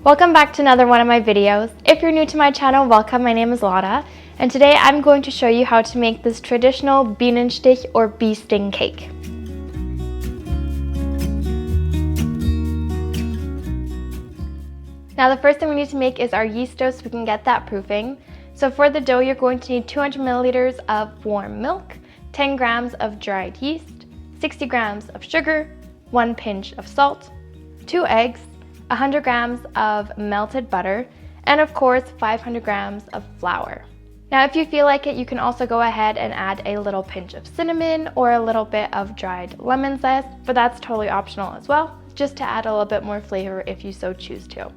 Welcome back to another one of my videos. If you're new to my channel, welcome. My name is Laura, and today I'm going to show you how to make this traditional Bienenstich or bee sting cake. Now the first thing we need to make is our yeast dough so we can get that proofing. So for the dough, you're going to need 200 milliliters of warm milk, 10 grams of dried yeast, 60 grams of sugar, 1 pinch of salt, 2 eggs, 100 grams of melted butter, and of course 500 grams of flour. Now if you feel like it, you can also go ahead and add a little pinch of cinnamon or a little bit of dried lemon zest, but that's totally optional as well, just to add a little bit more flavor if you so choose to.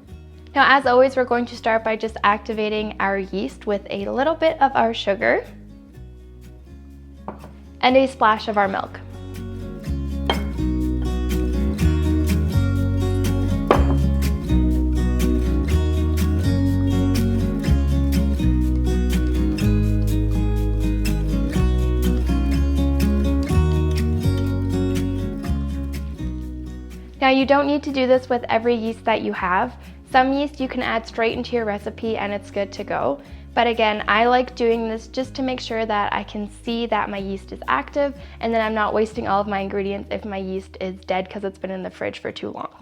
Now as always, we're going to start by just activating our yeast with a little bit of our sugar and a splash of our milk. Now you don't need to do this with every yeast that you have. Some yeast you can add straight into your recipe and it's good to go. But again, I like doing this just to make sure that I can see that my yeast is active and then I'm not wasting all of my ingredients if my yeast is dead because it's been in the fridge for too long.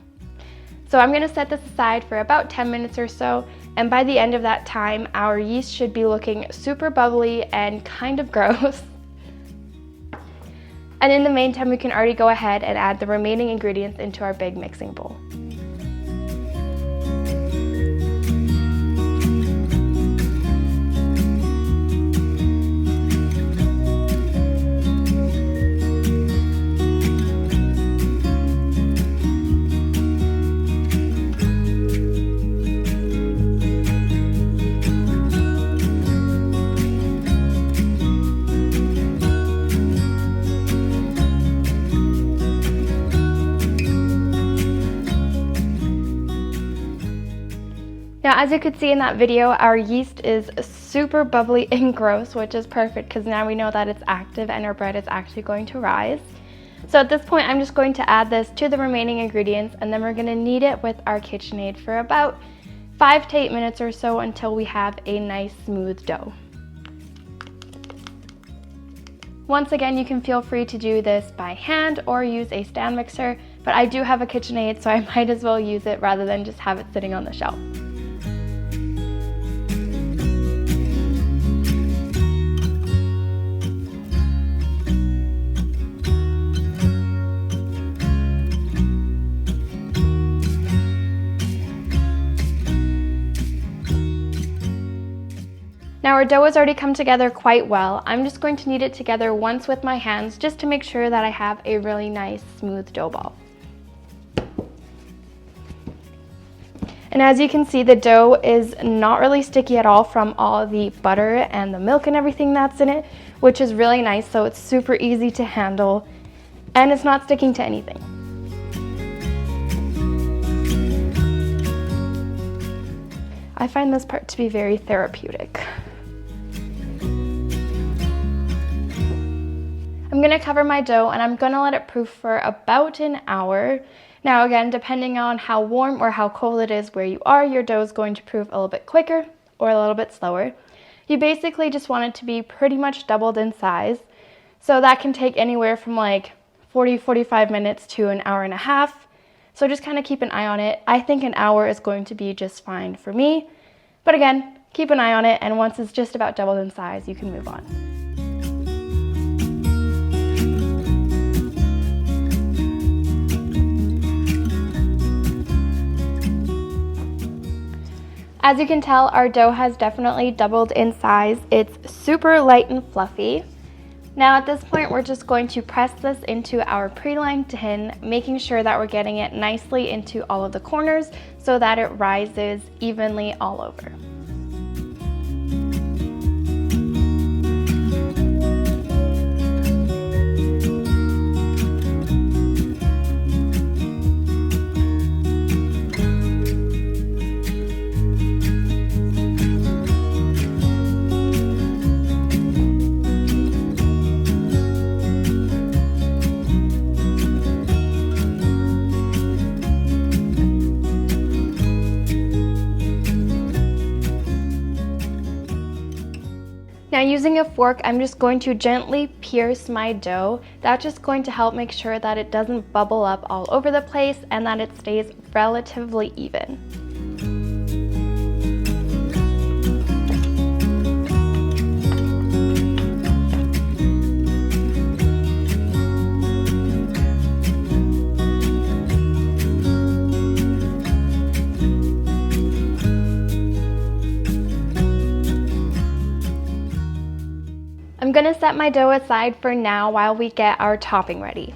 So I'm gonna set this aside for about 10 minutes or so, and by the end of that time, our yeast should be looking super bubbly and kind of gross. And in the meantime, we can already go ahead and add the remaining ingredients into our big mixing bowl. Now, as you could see in that video, our yeast is super bubbly and gross, which is perfect because now we know that it's active and our bread is actually going to rise. So at this point, I'm just going to add this to the remaining ingredients, and then we're going to knead it with our KitchenAid for about 5 to 8 minutes or so until we have a nice smooth dough. Once again, you can feel free to do this by hand or use a stand mixer, but I do have a KitchenAid, so I might as well use it rather than just have it sitting on the shelf. Now our dough has already come together quite well. I'm just going to knead it together once with my hands just to make sure that I have a really nice smooth dough ball. And as you can see, the dough is not really sticky at all from all the butter and the milk and everything that's in it, which is really nice. So it's super easy to handle and it's not sticking to anything. I find this part to be very therapeutic. I'm gonna cover my dough and I'm gonna let it proof for about an hour. Now again, depending on how warm or how cold it is where you are, your dough is going to proof a little bit quicker or a little bit slower. You basically just want it to be pretty much doubled in size. So that can take anywhere from like 40-45 minutes to an hour and a half. So just kind of keep an eye on it. I think an hour is going to be just fine for me. But again, keep an eye on it, and once it's just about doubled in size, you can move on. As you can tell, our dough has definitely doubled in size. It's super light and fluffy. Now at this point, we're just going to press this into our pre-lined tin, making sure that we're getting it nicely into all of the corners so that it rises evenly all over. Now using a fork, I'm just going to gently pierce my dough. That's just going to help make sure that it doesn't bubble up all over the place and that it stays relatively even. I'm going to set my dough aside for now while we get our topping ready.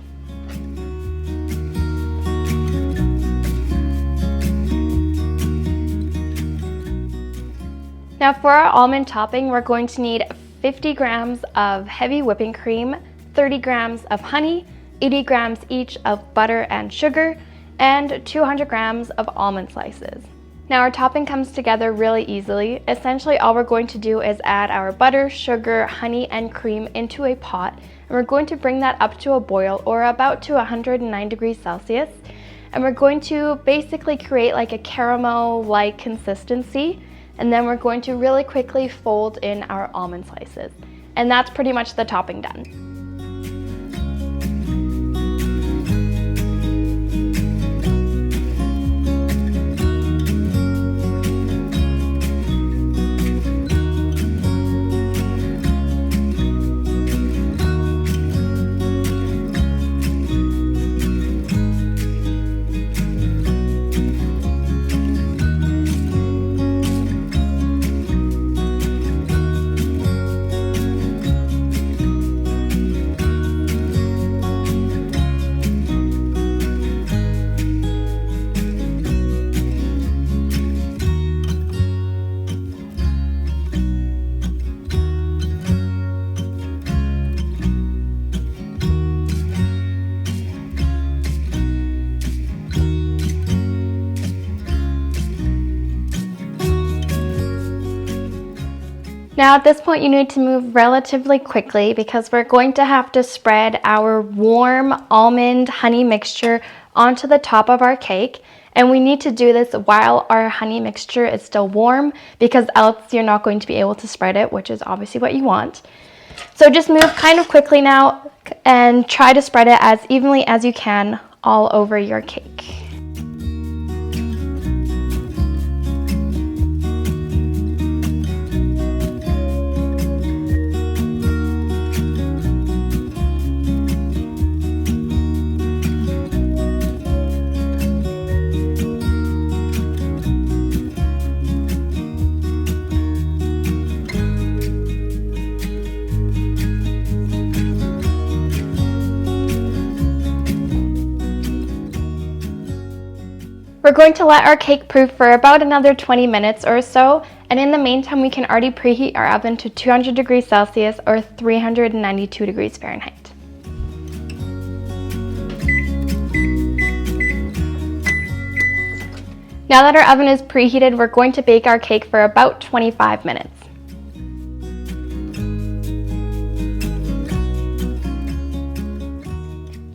Now for our almond topping, we're going to need 50 grams of heavy whipping cream, 30 grams of honey, 80 grams each of butter and sugar, and 200 grams of almond slices. Now our topping comes together really easily. Essentially all we're going to do is add our butter, sugar, honey, and cream into a pot, and we're going to bring that up to a boil or about to 109 degrees Celsius. And we're going to basically create like a caramel-like consistency, and then we're going to really quickly fold in our almond slices. And that's pretty much the topping done. Now at this point you need to move relatively quickly because we're going to have to spread our warm almond honey mixture onto the top of our cake, and we need to do this while our honey mixture is still warm because else you're not going to be able to spread it, which is obviously what you want. So just move kind of quickly now and try to spread it as evenly as you can all over your cake. We're going to let our cake proof for about another 20 minutes or so, and in the meantime we can already preheat our oven to 200 degrees Celsius or 392 degrees Fahrenheit. Now that our oven is preheated, we're going to bake our cake for about 25 minutes.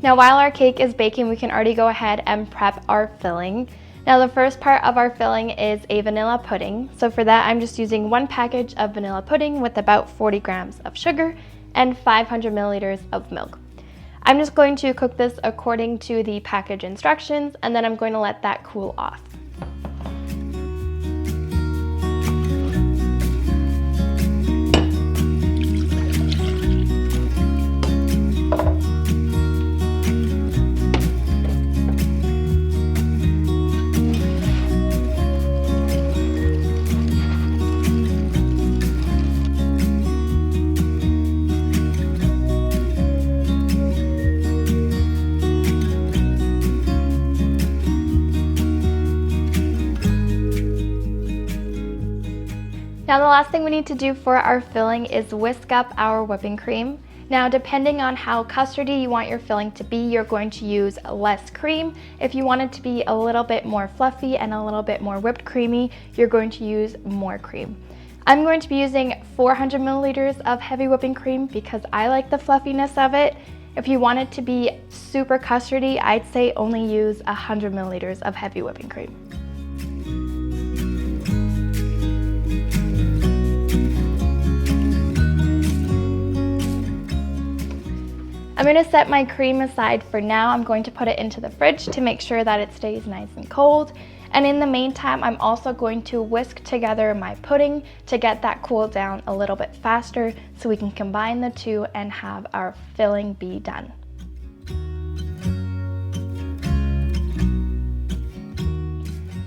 Now while our cake is baking, we can already go ahead and prep our filling. Now the first part of our filling is a vanilla pudding. So for that, I'm just using 1 package of vanilla pudding with about 40 grams of sugar and 500 milliliters of milk. I'm just going to cook this according to the package instructions, and then I'm going to let that cool off. Now the last thing we need to do for our filling is whisk up our whipping cream. Now depending on how custardy you want your filling to be, you're going to use less cream. If you want it to be a little bit more fluffy and a little bit more whipped creamy, you're going to use more cream. I'm going to be using 400 milliliters of heavy whipping cream because I like the fluffiness of it. If you want it to be super custardy, I'd say only use 100 milliliters of heavy whipping cream. I'm going to set my cream aside for now. I'm going to put it into the fridge to make sure that it stays nice and cold. And in the meantime, I'm also going to whisk together my pudding to get that cooled down a little bit faster so we can combine the two and have our filling be done.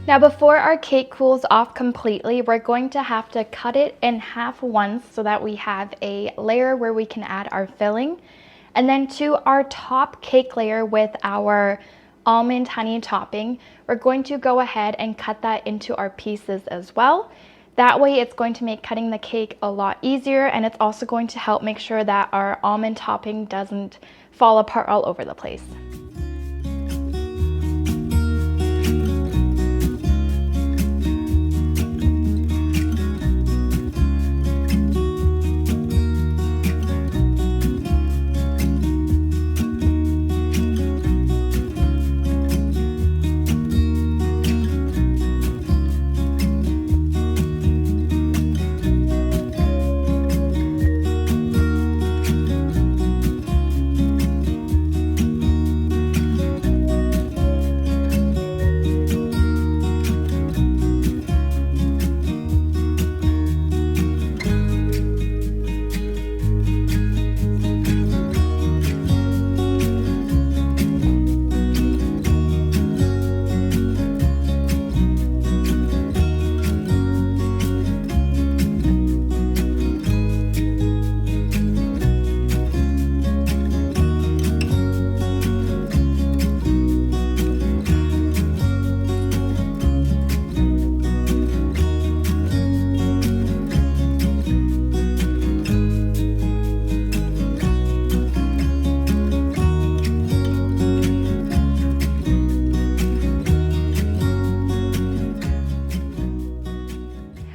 Now before our cake cools off completely, we're going to have to cut it in half once so that we have a layer where we can add our filling. And then to our top cake layer with our almond honey topping, we're going to go ahead and cut that into our pieces as well. That way it's going to make cutting the cake a lot easier, and it's also going to help make sure that our almond topping doesn't fall apart all over the place.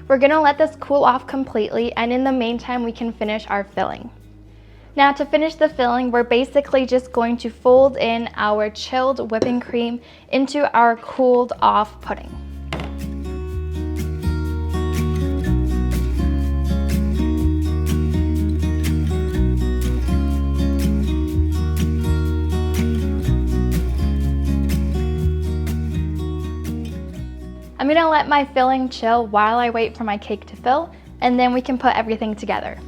We're gonna let this cool off completely, and in the meantime we can finish our filling. Now to finish the filling, we're basically just going to fold in our chilled whipping cream into our cooled off pudding. I'm gonna let my filling chill while I wait for my cake to fill, and then we can put everything together.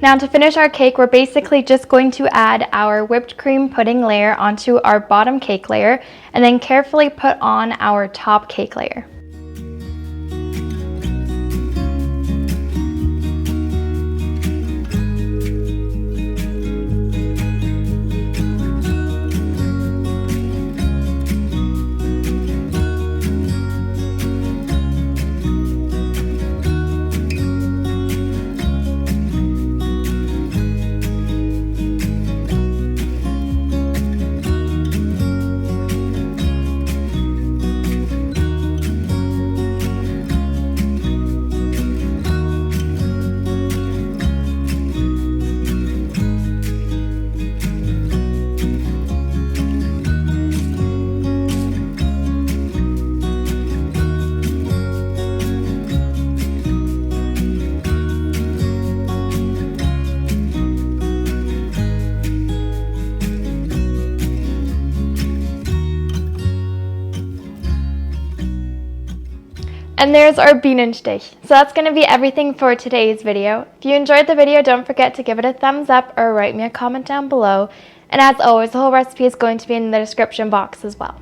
Now to finish our cake, we're basically just going to add our whipped cream pudding layer onto our bottom cake layer, and then carefully put on our top cake layer. And there's our Bienenstich. So that's going to be everything for today's video. If you enjoyed the video, don't forget to give it a thumbs up or write me a comment down below. And as always, the whole recipe is going to be in the description box as well.